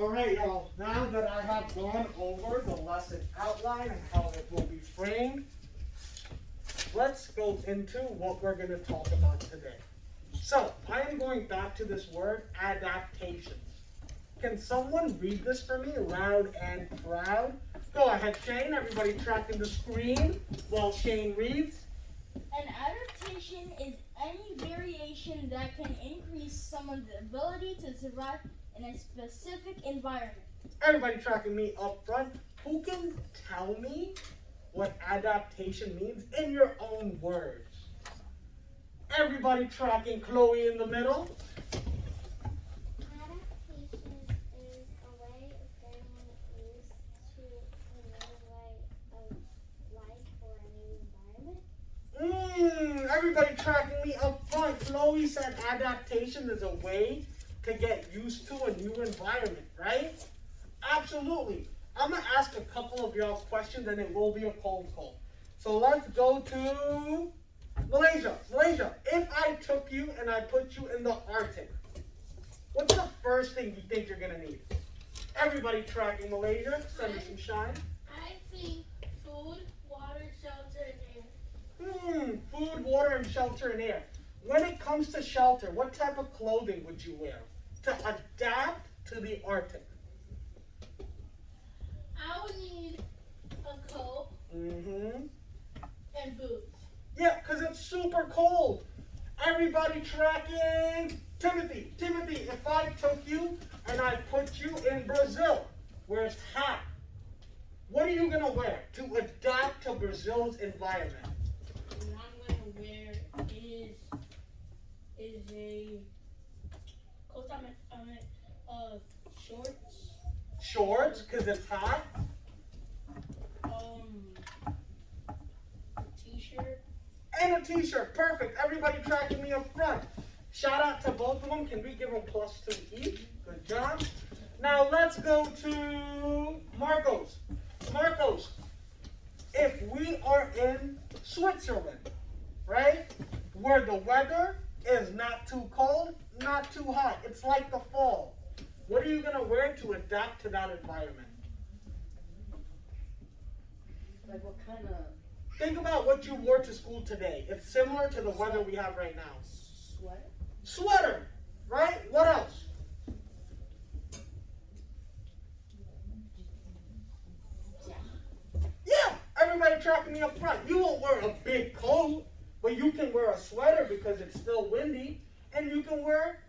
All right, y'all. Now that I have gone over the lesson outline and how it will be framed, let's go into what we're going to talk about today. So, I am going back to this word, adaptations. Can someone read this for me loud and proud? Go ahead, Shane. Everybody tracking the screen while Shane reads. An adaptation is any variation that can increase someone's ability to survive in a specific environment. Everybody tracking me up front. Who can tell me what adaptation means in your own words? Everybody tracking Chloe in the middle. Adaptation is a way of getting used to a new way of life or a new environment. Everybody tracking me up front. Chloe said adaptation is a way to get used to a new environment, right? Absolutely. I'm going to ask a couple of y'all questions and it will be a cold call. So let's go to Malaysia. Malaysia, if I took you and I put you in the Arctic, what's the first thing you think you're going to need? Everybody tracking Malaysia. Send me some shine. I think food, water, shelter, and air. Food, water, and shelter and air. When it comes to shelter, what type of clothing would you wear to adapt to the Arctic? I would need a coat and boots. Yeah, because it's super cold. Everybody tracking Timothy. Timothy, if I took you and I put you in Brazil, where it's hot, what are you going to wear to adapt to Brazil's environment? What I'm going to wear is a coat shorts. Shorts, because it's hot. T-shirt. And a t-shirt. Perfect. Everybody tracking me up front. Shout out to both of them. Can we give them +2 each? Good job. Now let's go to Marcos. Marcos, if we are in Switzerland, right, where the weather is not too cold, not too hot, it's like the fall, what are you going to wear to adapt to that environment? Like what kind of Think about what you wore to school today. It's similar to the weather we have right now. sweater? Sweater, right? What else? Yeah, everybody tracking me up front. You won't wear a big coat, but you can wear a sweater because it's still windy, and you can wear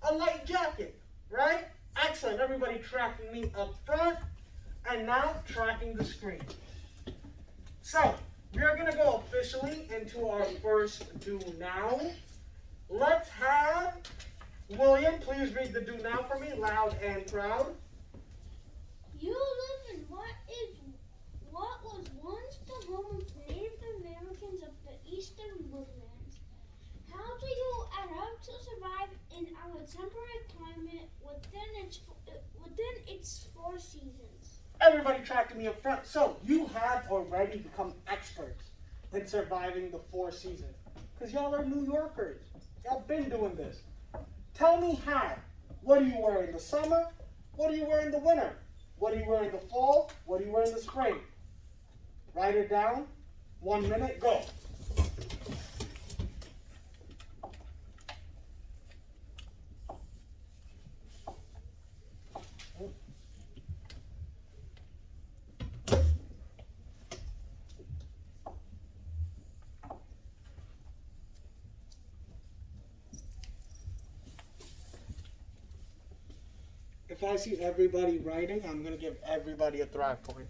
a light jacket, right? Excellent. Everybody tracking me up front, and now tracking the screen. So, we are going to go officially into our first do now. Let's have William please read the do now for me, loud and proud. You live in what was once the home of Native Americans of the eastern woodlands. How do you adapt to survive in our temperate climate within its 4 seasons? Everybody tracking me up front. So, you have already become experts in surviving the 4 seasons. Because y'all are New Yorkers. Y'all been doing this. Tell me how. What do you wear in the summer? What do you wear in the winter? What do you wear in the fall? What do you wear in the spring? Write it down. 1 minute, go. If I see everybody writing, I'm going to give everybody a thrive point.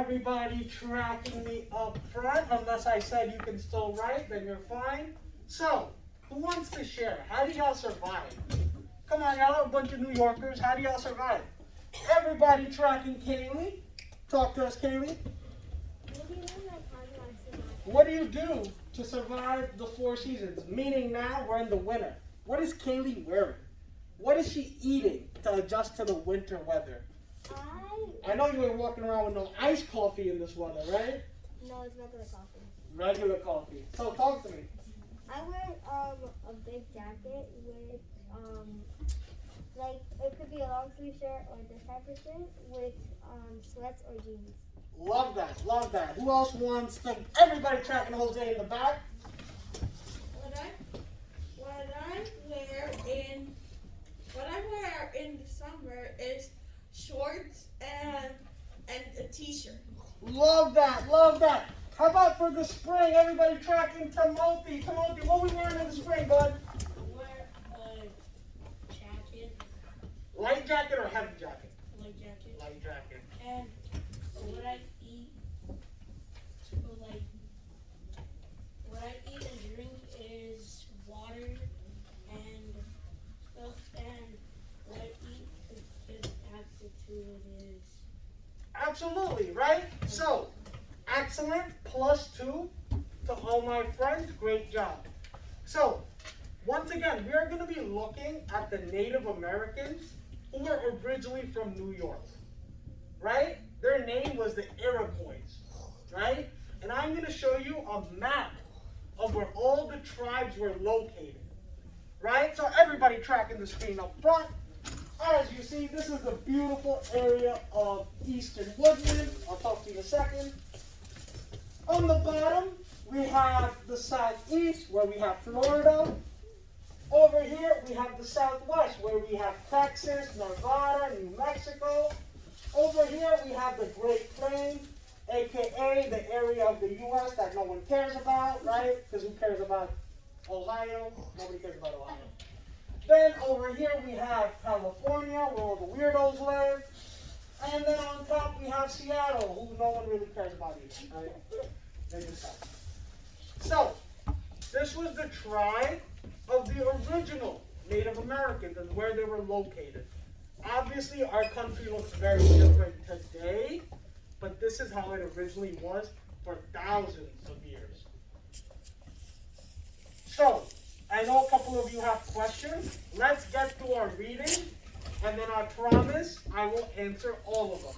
everybody tracking me up front? Unless I said you can still write, then you're fine. So, who wants to share? How do y'all survive? Come on, y'all are a bunch of New Yorkers. How do y'all survive? Everybody tracking Kaylee. Talk to us, Kaylee. What do you do to survive the 4 seasons? Meaning now we're in the winter. What is Kaylee wearing? What is she eating to adjust to the winter weather? I know you ain't walking around with no iced coffee in this weather, right? No, it's regular coffee. Regular coffee. So talk to me. I wear a big jacket with like it could be a long sleeve shirt or this type of shirt with sweats or jeans. Love that, love that. Who else wants to? Everybody tracking Jose in the back. What I wear in the summer is shorts and a t-shirt. Love that, love that. How about for the spring? Everybody tracking Timothy. Timothy, what we wearing in the spring, bud? I wear a jacket. Light jacket or heavy jacket? Light jacket. Light jacket. And what I eat, and drink is water and stuff. And what I eat is aptitude is. Absolutely, right? So, excellent, +2 to all my friends. Great job. So, once again, we are going to be looking at the Native Americans who were originally from New York, right? Their name was the Iroquois, right? And I'm going to show you a map of where all the tribes were located, right? So everybody tracking the screen up front. As you see, this is the beautiful area of eastern woodland. I'll talk to you in a second. On the bottom, we have the southeast, where we have Florida. Over here, we have the southwest, where we have Texas, Nevada, New Mexico. Over here, we have the Great Plains, a.k.a. the area of the U.S. that no one cares about, right? Because who cares about Ohio? Nobody cares about Ohio. Then over here, we have California, where all the weirdos live. And then on top, we have Seattle, who no one really cares about either, right? They just have. So, this was the tribe of the original Native Americans and where they were located. Obviously, our country looks very different today, but this is how it originally was for thousands of years. So, I know a couple of you have questions. Let's get to our reading, and then I promise I will answer all of them.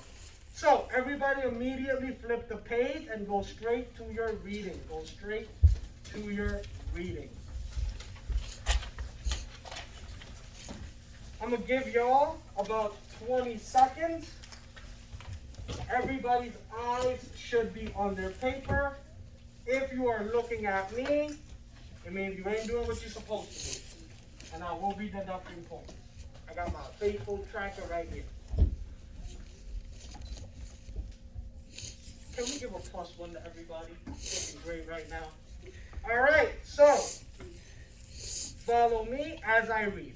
So, everybody immediately flip the page and go straight to your reading. Go straight to your reading. I'm going to give y'all about 20 seconds. Everybody's eyes should be on their paper. If you are looking at me, it means you ain't doing what you're supposed to do. And I will be deducting points. I got my faithful tracker right here. Can we give a +1 to everybody? Looking great right now. Alright, so follow me as I read.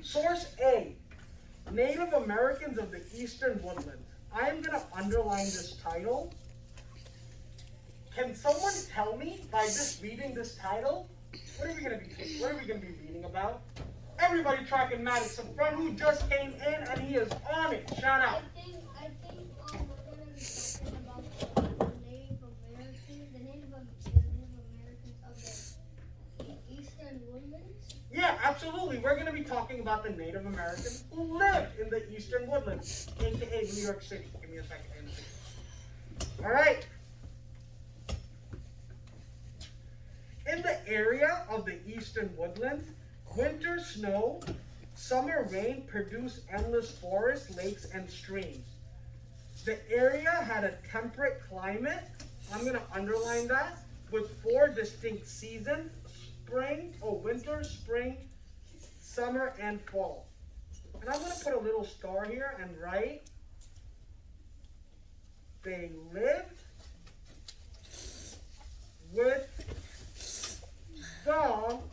Source A, Native Americans of the Eastern Woodlands. I am going to underline this title. Can someone tell me, by just reading this title, what are we going to be reading about? Everybody tracking Madison Front, who just came in, and he is on it. Shout out. I think we're gonna be talking about the Native Americans of the Eastern Woodlands. Yeah, absolutely. We're going to be talking about the Native Americans who lived in the Eastern Woodlands, aka New York City. Give me a second. All right. In the area of the Eastern Woodlands, winter snow, summer rain produced endless forests, lakes, and streams. The area had a temperate climate, I'm going to underline that, with 4 distinct seasons: winter, spring, summer, and fall. And I'm going to put a little star here and write, they lived with the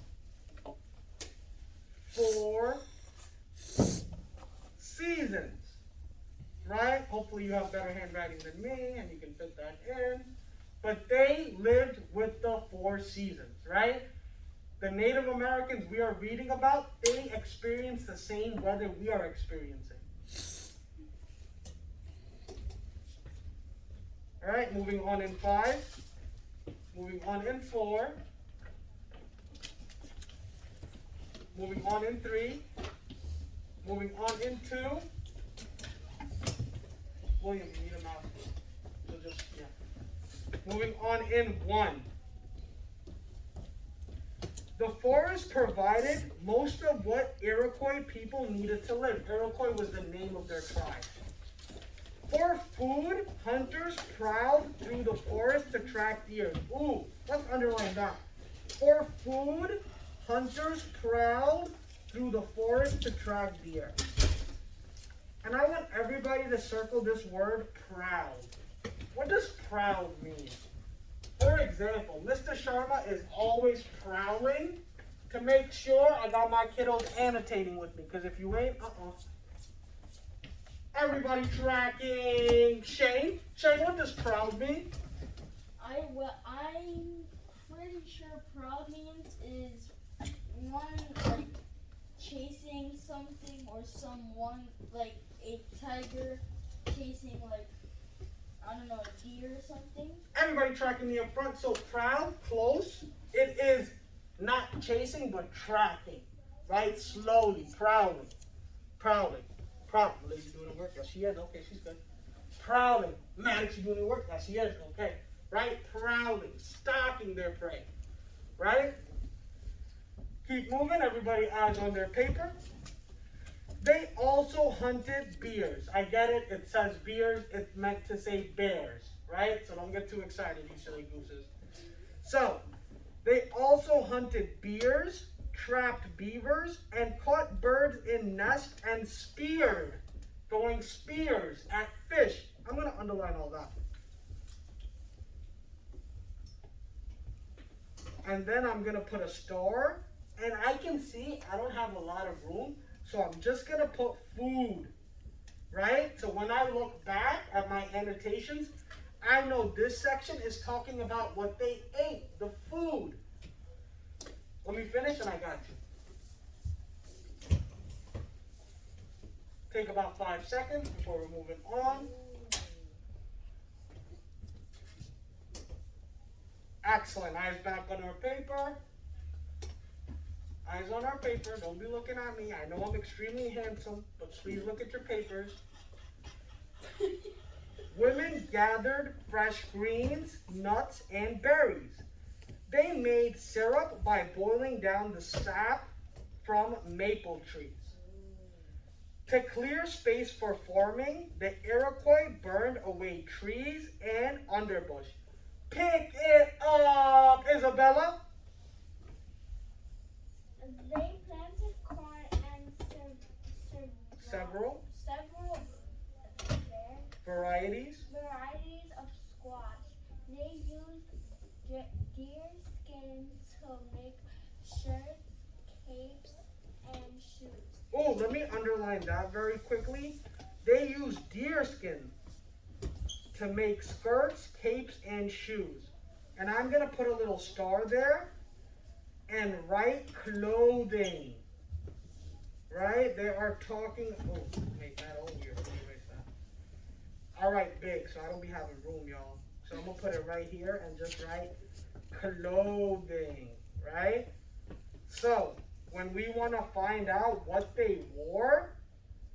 4 seasons, right? Hopefully hopefully you have better handwriting than me and you can fit that in. But they lived with the 4 seasons, right? The Native Americans we are reading about, they experienced the same weather we are experiencing. All right, moving on in 5. Moving on in 4. Moving on in 3. Moving on in 2. William, you need a mouse. So just, yeah. Moving on in 1. The forest provided most of what Iroquois people needed to live. Iroquois was the name of their tribe. For food, hunters prowled through the forest to track deer. Ooh, let's underline that. For food, hunters prowled through the forest to track deer. And I want everybody to circle this word, proud. What does proud mean? For example, Mr. Sharma is always prowling to make sure I got my kiddos annotating with me. Because if you ain't, Everybody tracking. Shane, what does proud mean? I'm pretty sure proud means is one like chasing something or someone, like a tiger chasing like, I don't know, a deer or something. Everybody tracking me up front. So proud, close. It is not chasing but tracking, right? Slowly, prowling. Lady doing the work. Yes, she is. Okay, she's good. Prowling. Man, she doing the work. Yes, she is. Okay, right? Prowling, stalking their prey, right? Keep moving. Everybody eyes on their paper. They also hunted bears. I get it. It says bears. It's meant to say bears, right? So don't get too excited, you silly gooses. So, they also hunted bears, trapped beavers, and caught birds in nests and speared. Throwing spears at fish. I'm going to underline all that. And then I'm going to put a star. And I can see I don't have a lot of room. So I'm just going to put food, right? So when I look back at my annotations, I know this section is talking about what they ate, the food. Let me finish and I got you. Take about 5 seconds before we're moving on. Excellent. Eyes back on our paper. Eyes on our paper. Don't be looking at me. I know I'm extremely handsome, but please look at your papers. Women gathered fresh greens, nuts, and berries. They made syrup by boiling down the sap from maple trees. To clear space for farming, the Iroquois burned away trees and underbrush. Pick it up, Isabella. They planted corn and Several varieties of squash. They used deer skin to make shirts, capes, and shoes. Oh, let me underline that very quickly. They use deer skin to make skirts, capes, and shoes. And I'm going to put a little star there and write clothing. Right? They are talking. Oh, make that all weird. Let me erase that. All right, big, so I don't be having room, y'all. So I'm going to put it right here and just write clothing. Right? So, when we want to find out what they wore,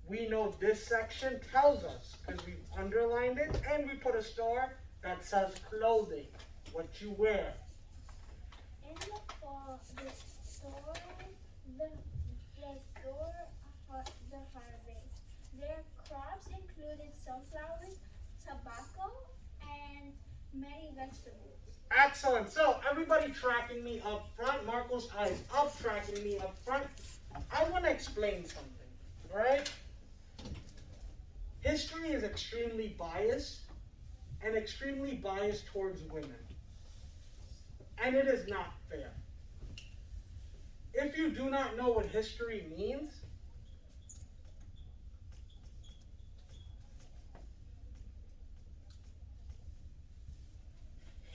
we know this section tells us because we've underlined it and we put a star that says clothing, what you wear. In the fall, the harvest. Their crops included sunflowers, tobacco, and many vegetables. Excellent. So everybody tracking me up front. Marco's eyes up, tracking me up front. I want to explain something, right? History is extremely biased and extremely biased towards women. And it is not fair. If you do not know what history means,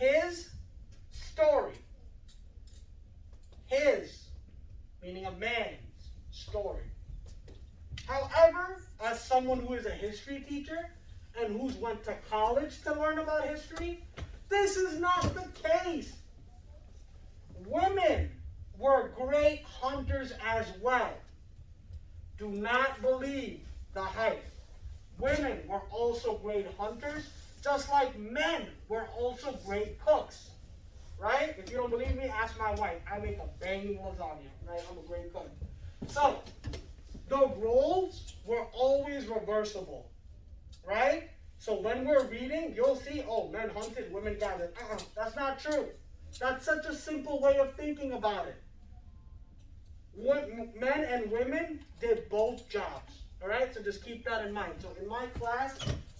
his story. His, meaning a man's story. However, as someone who is a history teacher and who's went to college to learn about history, this is not the case. Women were great hunters as well. Do not believe the hype. Women were also great hunters, just like men were also great cooks. Right? If you don't believe me, ask my wife. I make a banging lasagna. Right? I'm a great cook. So, the roles were always reversible. Right? So when we're reading, you'll see, oh, men hunted, women gathered. That's not true. That's such a simple way of thinking about it. Men and women did both jobs. All right? So just keep that in mind. So in my class,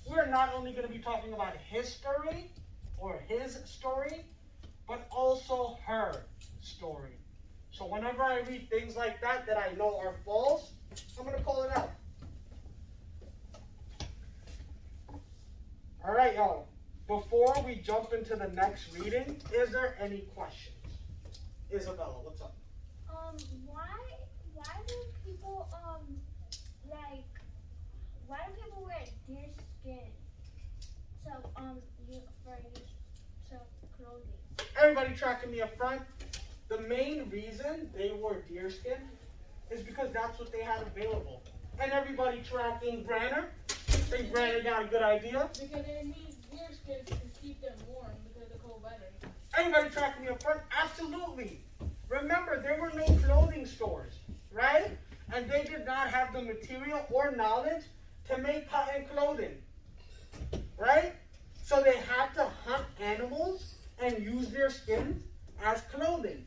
we're not only going to be talking about history or his story, but also her story. So whenever I read things like that I know are false, I'm going to call it out. All right, y'all. Before we jump into the next reading, is there any questions? Isabella, what's up? Why do people why do people wear deer skin? So clothing. Everybody tracking me up front? The main reason they wore deerskin is because that's what they had available. And everybody tracking Branner? Think Branner got a good idea? Because it needs deerskin to keep them warm because of the cold weather. Anybody tracking me up front? Absolutely. Remember, there were no clothing stores, right? And they did not have the material or knowledge to make cotton clothing, right? So they had to hunt animals and use their skins as clothing.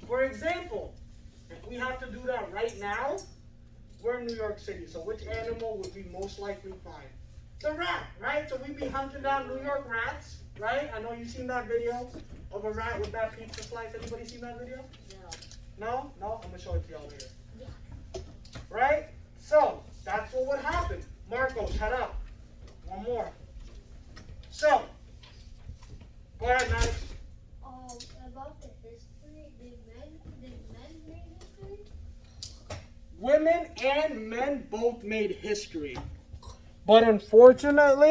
For example, if we have to do that right now, we're in New York City, so which animal would we most likely find? The rat, right? So we'd be hunting down New York rats, right? I know you've seen that video of a rat with that pizza slice. Anybody seen that video? No? No? I'm going to show it to y'all later. Right? So, that's what would happen. Marcos, head up. One more. So, go ahead, Maddox. About the history, did men make history? Women and men both made history. But unfortunately,